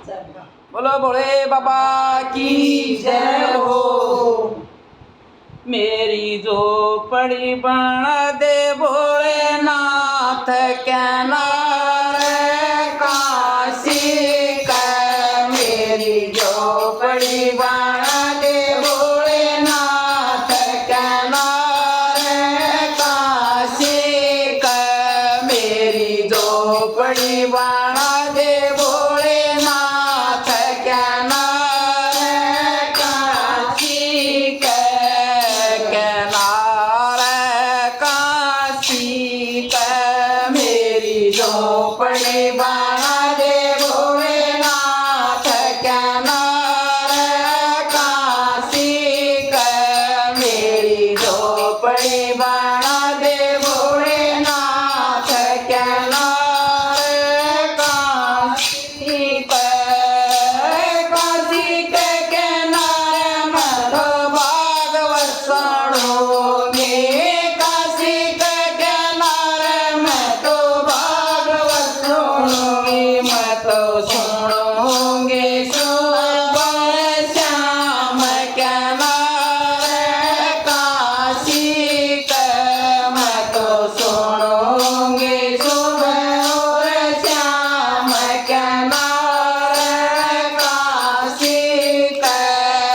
बोलो भोले बाबा की जय हो। मेरी झोपड़ी बना दे भोलेनाथ किनारे काशी का। मेरी झोपड़ी बना दे भोलेनाथ किनारे काशी का। मेरी झोपड़ी बना दे भोलेनाथ किनारे काशी का। किनारे काशी का। मेरी झोपड़ी बना दे भोलेनाथ किनारे काशी का। मेरी झोपड़ी बना दे भोलेनाथ किनारे काशी का। काशी के किनारे मैं तो भागवत सुनूंगी। काशी के किनारे मैं तो भागवत सुनूंगी। मैं तो सुनूंगी सुबह शाम किनारे काशी का। मैं तो सुनूंगी सुबह और शाम किनारे काशी का।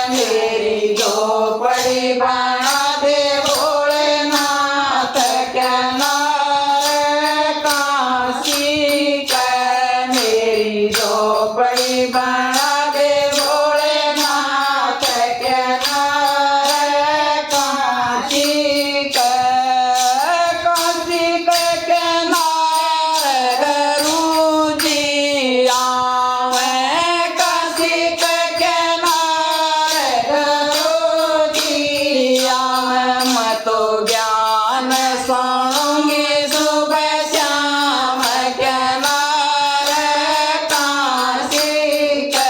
मेरी झोपड़ी बना दे भोलेनाथ किनारे काशी का। मेरी झोपड़ी बना दे भोलेनाथ किनारे काशी का। काशी के किनारे गुरुजी आवे। काशी के किनारे गुरुजी आवे। मैं तो ज्ञान सुनूंगी सुबह शाम किनारे काशी का।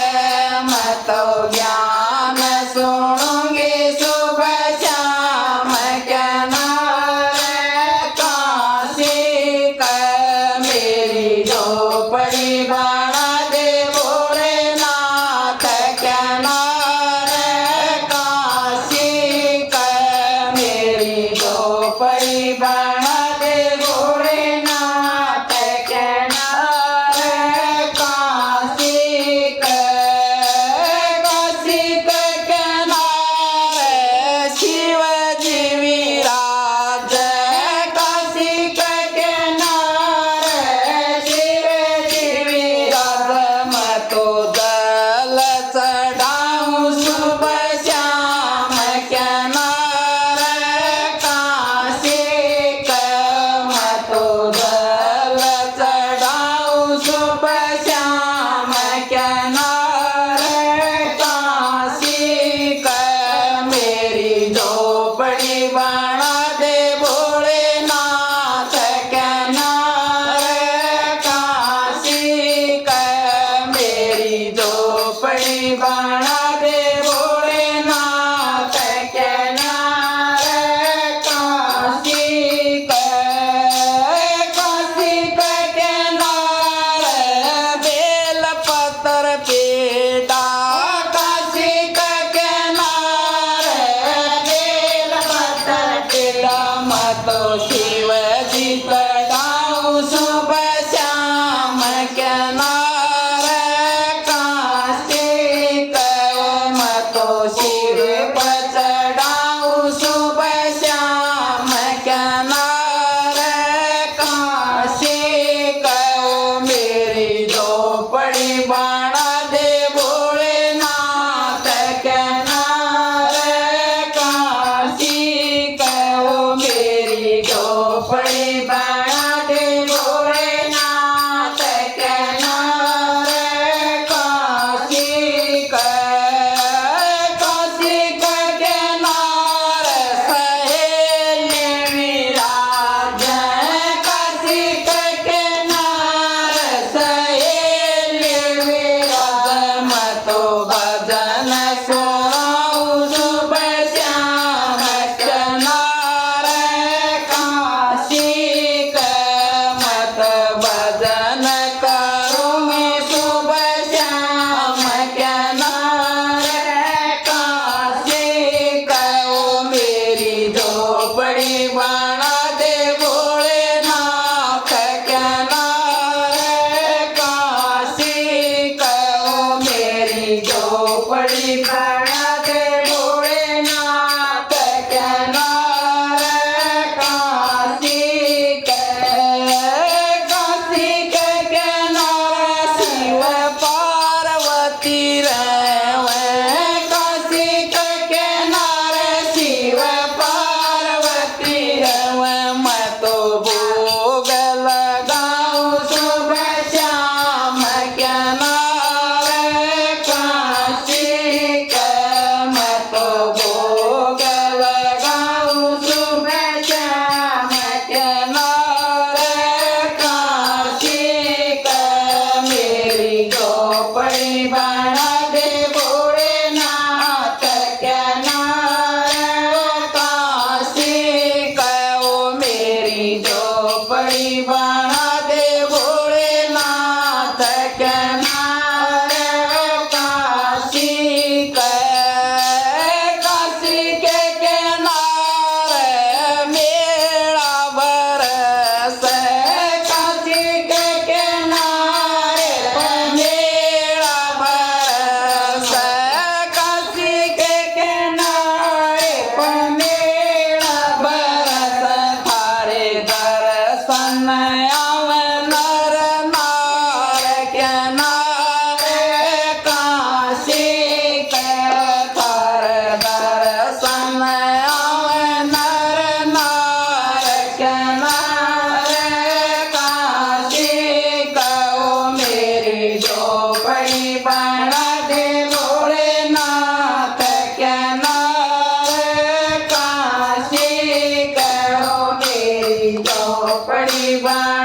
झोपड़ी बना दे भोलेनाथ क्या नार काशी कहो मेरी झोपड़ी बना